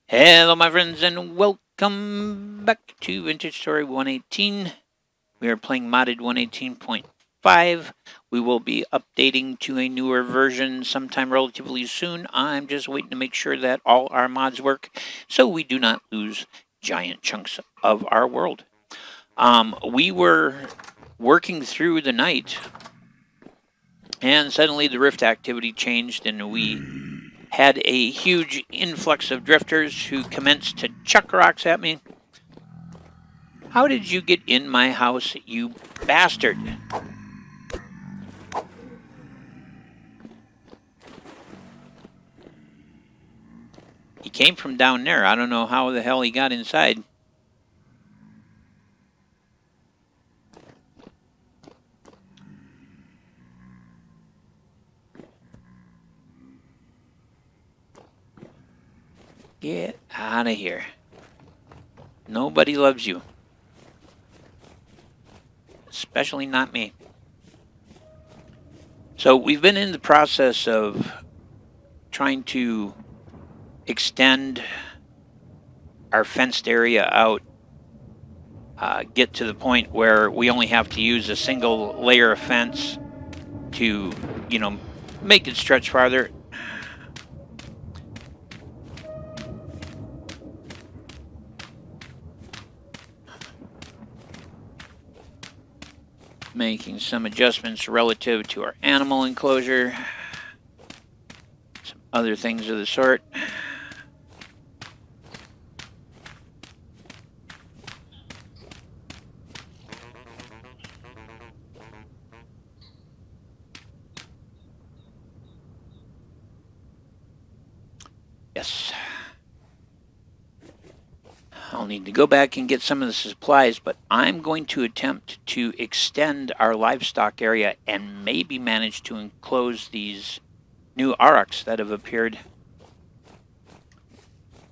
Hello my friends and welcome back to Vintage Story 118. We are playing modded 118.5. We will be updating to a newer version sometime relatively soon. I'm just waiting to make sure that all our mods work so we do not lose giant chunks of our world. We were working through the night and suddenly the rift activity changed and we had a huge influx of drifters who commenced to chuck rocks at me. How did you get in my house, you bastard? He came from down there. I don't know how the hell he got inside. Get out of here. Nobody loves you. Especially not me. So we've been in the process of trying to extend our fenced area out. Get to the point where we only have to use a single layer of fence to, make it stretch farther. Making some adjustments relative to our animal enclosure. Some other things of the sort. Yes. I'll need to go back and get some of the supplies, but I'm going to attempt to extend our livestock area and maybe manage to enclose these new aurochs that have appeared.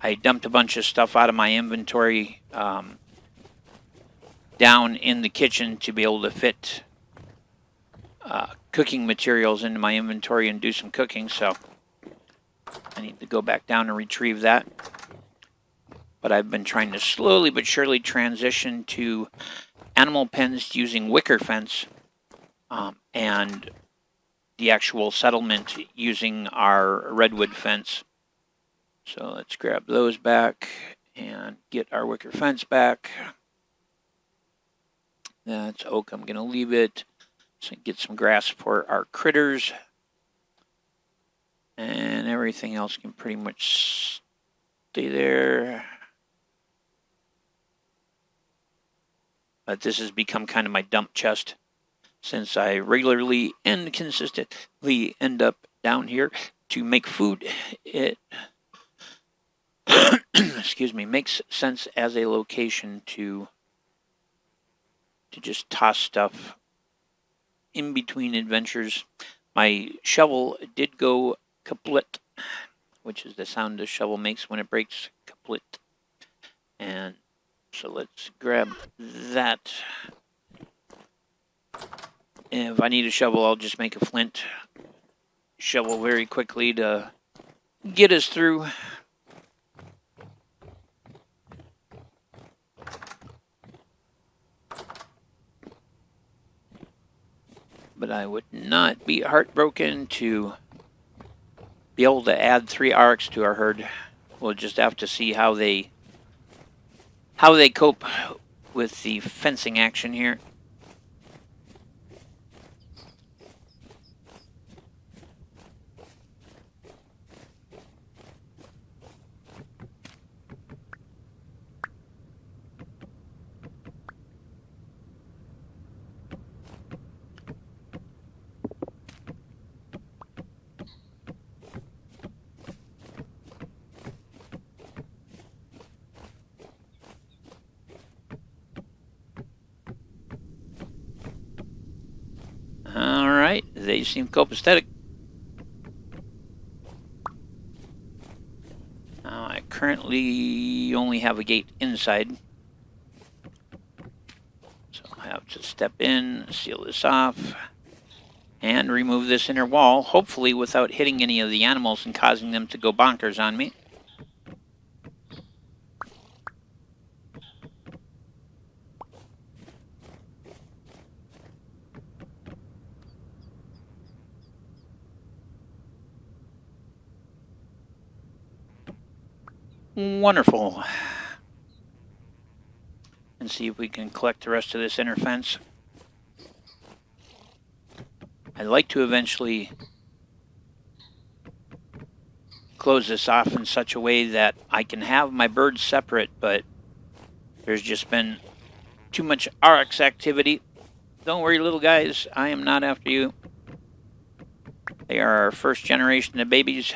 I dumped a bunch of stuff out of my inventory down in the kitchen to be able to fit cooking materials into my inventory and do some cooking, so I need to go back down and retrieve that. But I've been trying to slowly but surely transition to animal pens using wicker fence and the actual settlement using our redwood fence. So let's grab those back and get our wicker fence back. That's oak. I'm going to leave it. So get some grass for our critters. And everything else can pretty much stay there. But this has become kind of my dump chest since I regularly and consistently end up down here to make food. It makes sense as a location to just toss stuff in between adventures. My shovel did go kaput, which is the sound a shovel makes when it breaks, kaput. And so let's grab that. And if I need a shovel, I'll just make a flint shovel very quickly to get us through. But I would not be heartbroken to be able to add 3 aurochs to our herd. We'll just have to see how they cope with the fencing action here. Alright, they seem copacetic. Now I currently only have a gate inside. So I have to step in, seal this off, and remove this inner wall, hopefully without hitting any of the animals and causing them to go bonkers on me. Wonderful. And see if we can collect the rest of this inner fence. I'd like to eventually close this off in such a way that I can have my birds separate, but there's just been too much RX activity. Don't worry, little guys, I am not after you. They are our first generation of babies.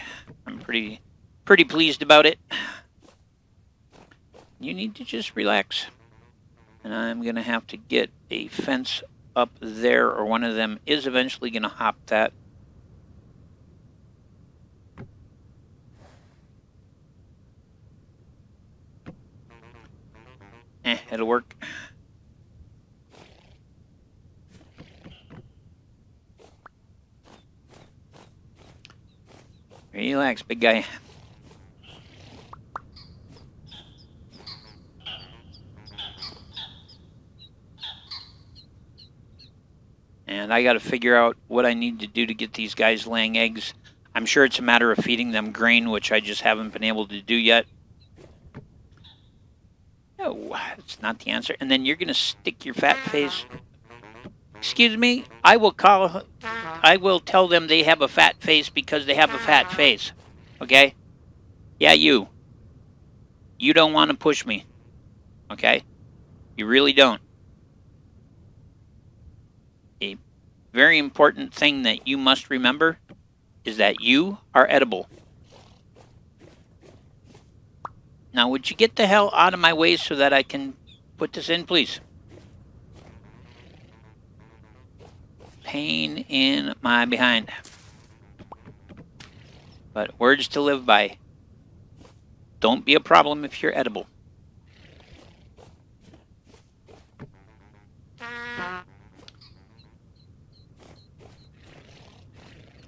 I'm pretty pleased about it. You need to just relax. And I'm going to have to get a fence up there, or one of them is eventually going to hop that. It'll work. Relax, big guy. And I got to figure out what I need to do to get these guys laying eggs. I'm sure it's a matter of feeding them grain, which I just haven't been able to do yet. No, that's not the answer. And then you're going to stick your fat face. Excuse me, I will tell them they have a fat face because they have a fat face. Okay? Yeah, you. You don't want to push me. Okay? You really don't. A very important thing that you must remember is that you are edible. Now, would you get the hell out of my way so that I can put this in, please? Pain in my behind. But words to live by. Don't be a problem if you're edible.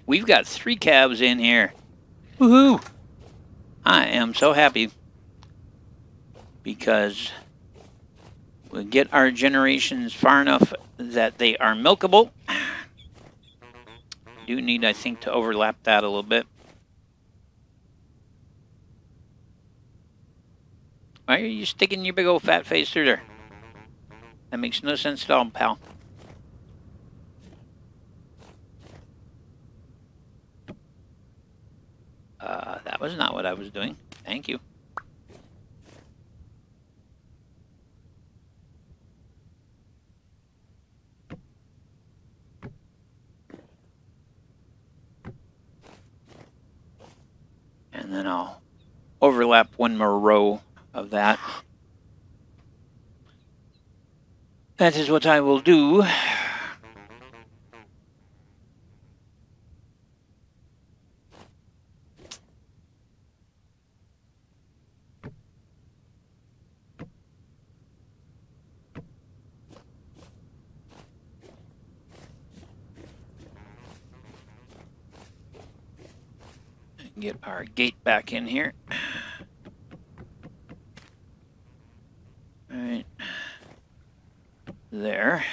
We've got 3 calves in here. Woohoo! I am so happy because we'll get our generations far enough that they are milkable. Do need, I think, to overlap that a little bit. Why are you sticking your big old fat face through there? That makes no sense at all, pal. That was not what I was doing. Thank you. And then I'll overlap one more row of that. That is what I will do. Get our gate back in here. All right. There.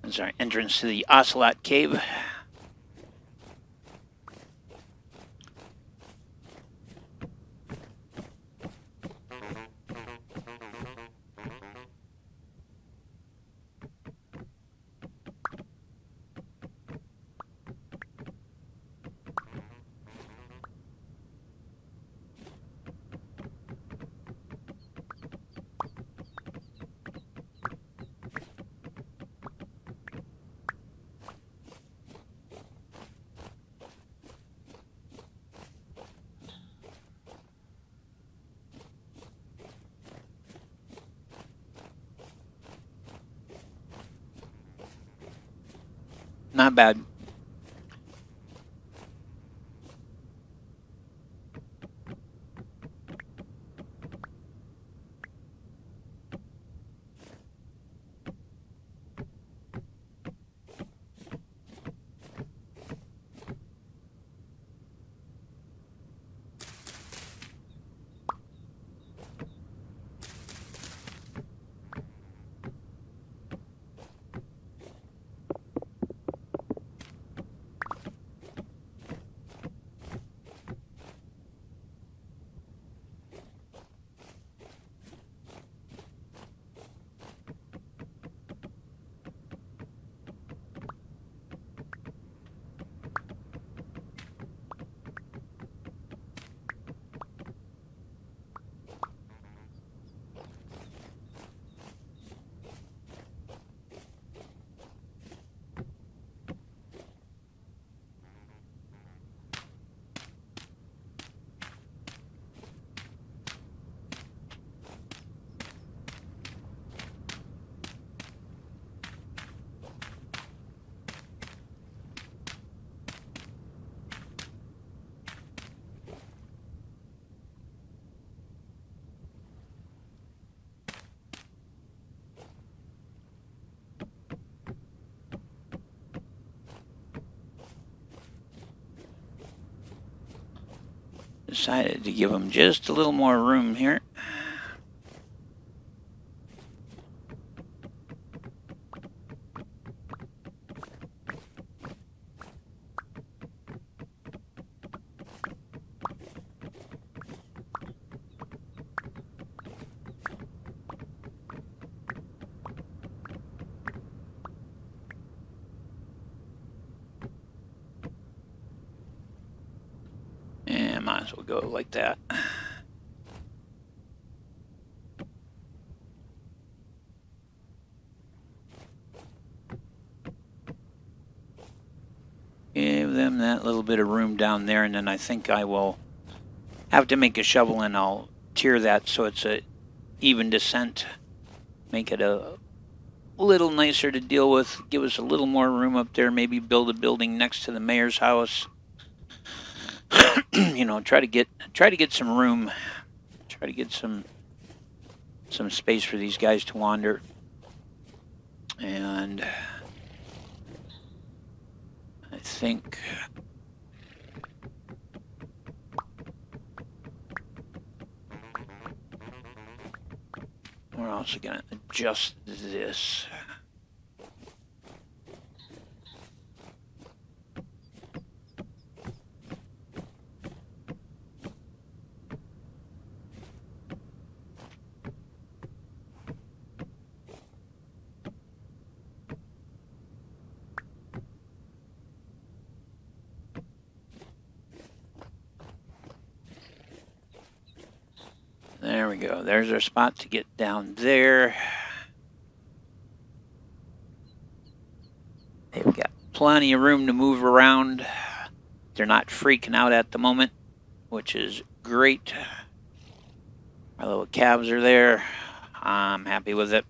That's our entrance to the Ocelot Cave. Not bad. Decided to give them just a little more room here. And might as well go like that. Give them that little bit of room down there, and then I think I will have to make a shovel and I'll tier that so it's a even descent. Make it a little nicer to deal with. Give us a little more room up there. Maybe build a building next to the mayor's house. You know, try to get some room. Try to get some space for these guys to wander. And I think we're also going to adjust this. There we go. There's our spot to get down there. They've got plenty of room to move around. They're not freaking out at the moment, which is great. Our little calves are there. I'm happy with it.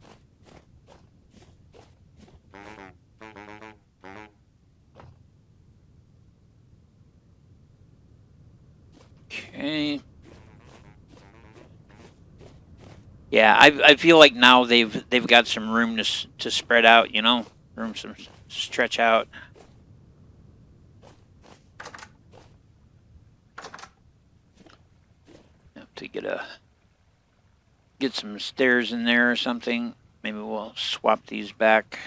Okay. Yeah, I feel like now they've got some room to spread out, you know, room some stretch out. Have to get some stairs in there or something. Maybe we'll swap these back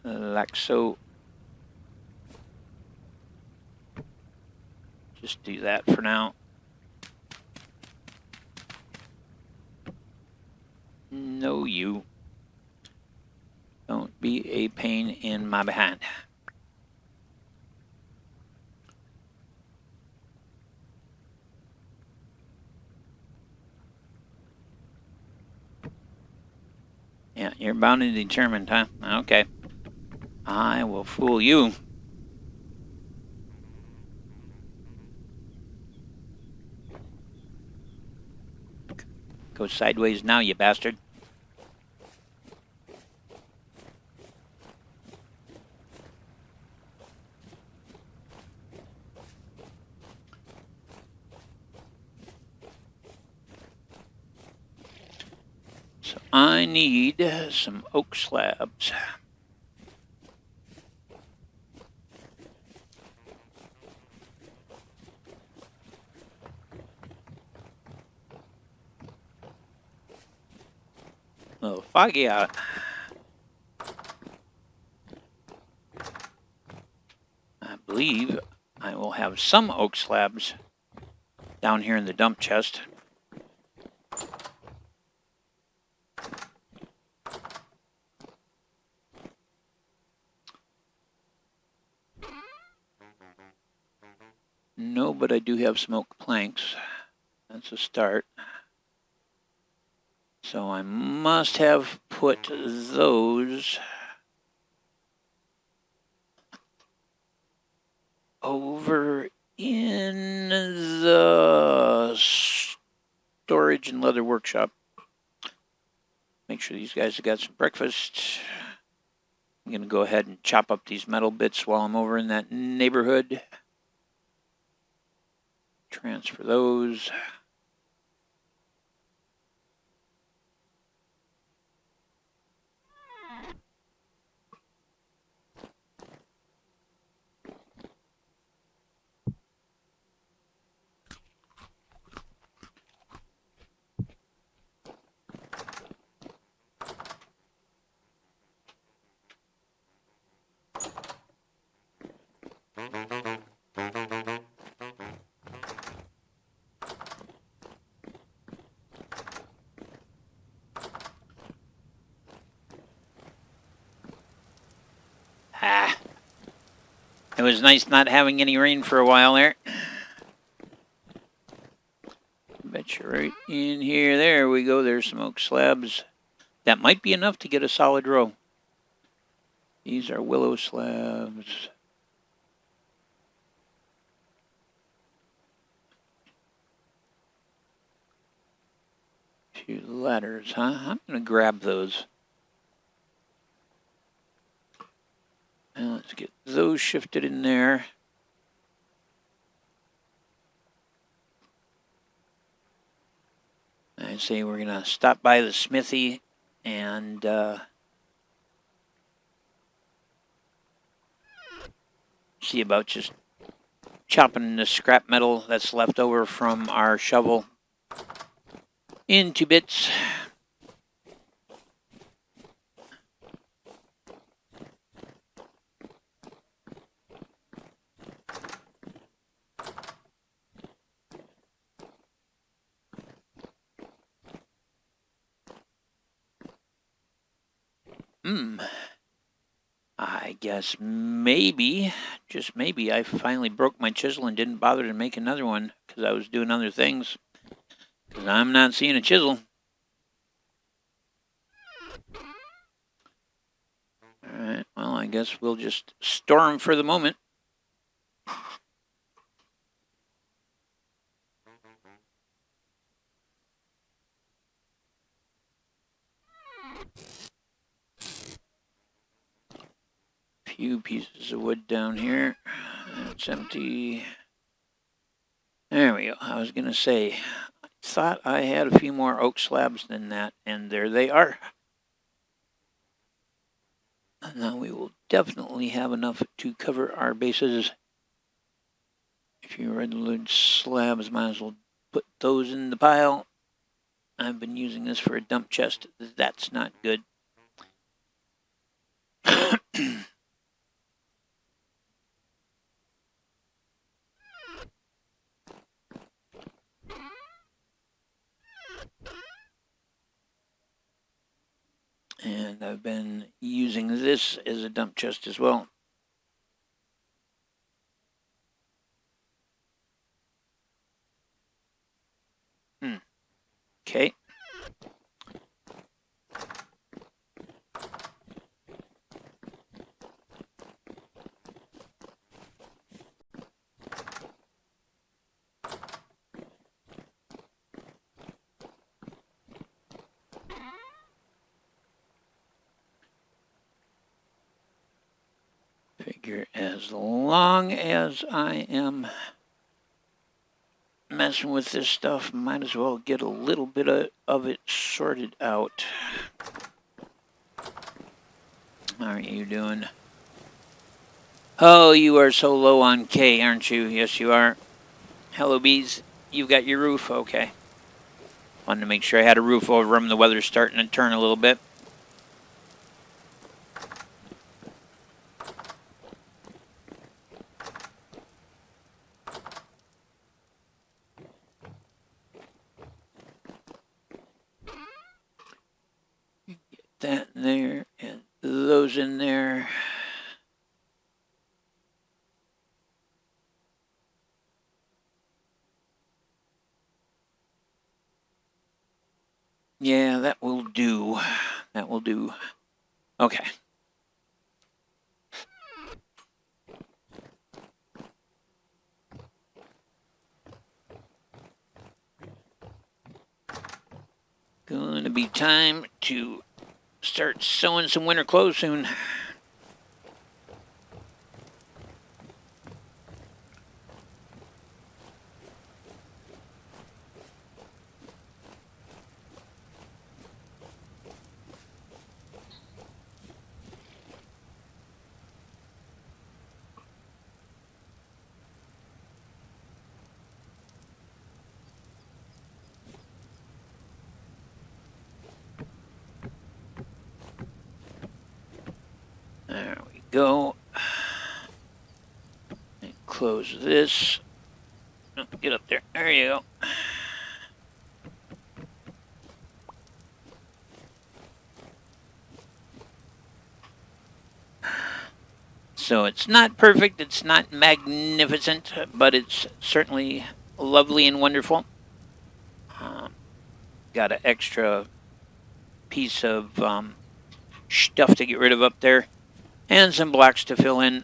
like so. Just do that for now. No, you. Don't be a pain in my behind. Yeah, you're bound and determined, huh? Okay. I will fool you. Go sideways now, you bastard. So I need some oak slabs. A little foggy out. I believe I will have some oak slabs down here in the dump chest. No, but I do have some oak planks. That's a start. So I must have put those over in the storage and leather workshop. Make sure these guys have got some breakfast. I'm going to go ahead and chop up these metal bits while I'm over in that neighborhood. Transfer those. Ah, it was nice not having any rain for a while there. Bet you right in here. There we go. There's some oak slabs. That might be enough to get a solid row. These are willow slabs. Few ladders, huh? I'm going to grab those. And let's get those shifted in there. I say we're going to stop by the smithy and see about just chopping the scrap metal that's left over from our shovel into bits. I guess maybe, just maybe, I finally broke my chisel and didn't bother to make another one because I was doing other things. Because I'm not seeing a chisel. Alright, well, I guess we'll just store them for the moment. Few pieces of wood down here. It's empty. There we go. I was going to say, I thought I had a few more oak slabs than that, and there they are. Now we will definitely have enough to cover our bases. If you red wood slabs, might as well put those in the pile. I've been using this for a dump chest. That's not good. And I've been using this as a dump chest as well. Okay. Figure as long as I am messing with this stuff, might as well get a little bit of it sorted out. How are you doing? Oh, you are so low on K, aren't you? Yes, you are. Hello, bees. You've got your roof? Okay. Wanted to make sure I had a roof over them. The weather's starting to turn a little bit. That in there and those in there. Yeah, that will do. That will do. Okay. Going to be time to start sewing some winter clothes soon. There we go. close this. Oh, get up there. There you go. So it's not perfect, it's not magnificent, but it's certainly lovely and wonderful. Got an extra piece of stuff to get rid of up there, and some blocks to fill in,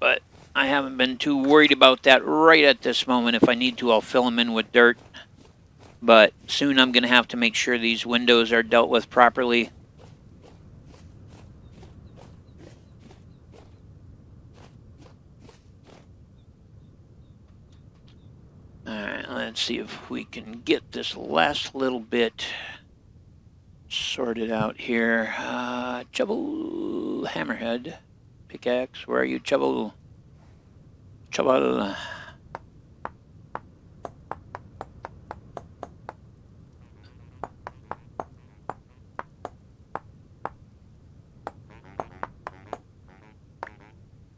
but I haven't been too worried about that right at this moment. If I need to, I'll fill them in with dirt, but soon I'm going to have to make sure these windows are dealt with properly. Alright, let's see if we can get this last little bit sorted out here. Shovel, hammerhead, pickaxe, where are you, shovel? Shovel.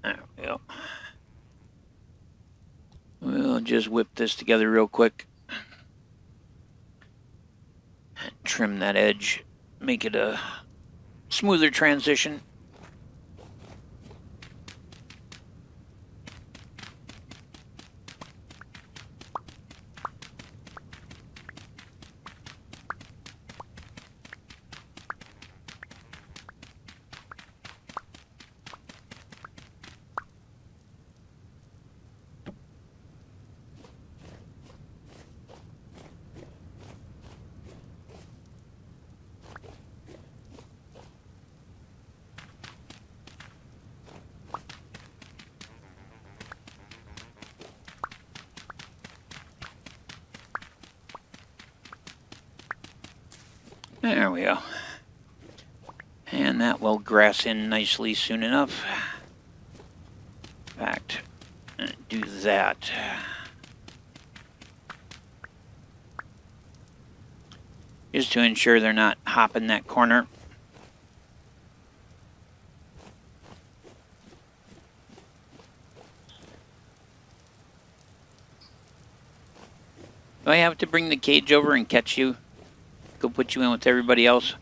There we go. We'll just whip this together real quick. And trim that edge. Make it a smoother transition. There we go. And that will grass in nicely soon enough. In fact, do that. Just to ensure they're not hopping that corner. Do I have to bring the cage over and catch you? Go put you in with everybody else?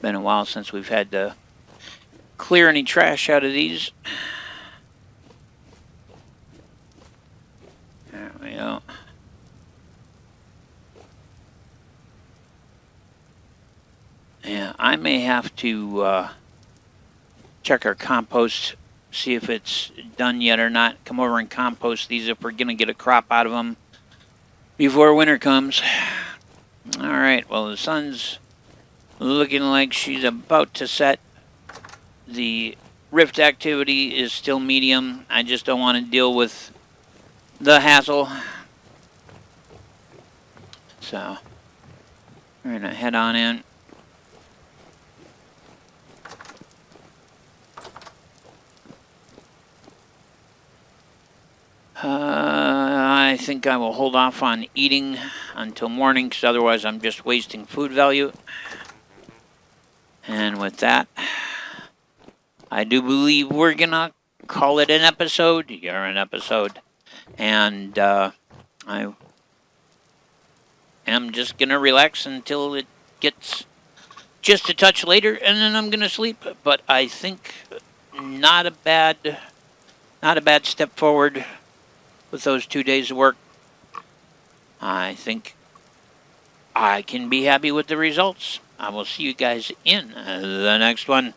Been a while since we've had to clear any trash out of these. There we go. Yeah, I may have to check our compost, see if it's done yet or not. Come over and compost these if we're going to get a crop out of them before winter comes. Alright, well the sun's looking like she's about to set. The rift activity is still medium. I just don't want to deal with the hassle. So, we're going to head on in. I think I will hold off on eating until morning, because otherwise I'm just wasting food value. And with that, I do believe we're going to call it an episode. You're an episode. And I am just going to relax until it gets just a touch later, and then I'm going to sleep. But I think not a bad step forward with those 2 days of work. I think I can be happy with the results. I will see you guys in the next one.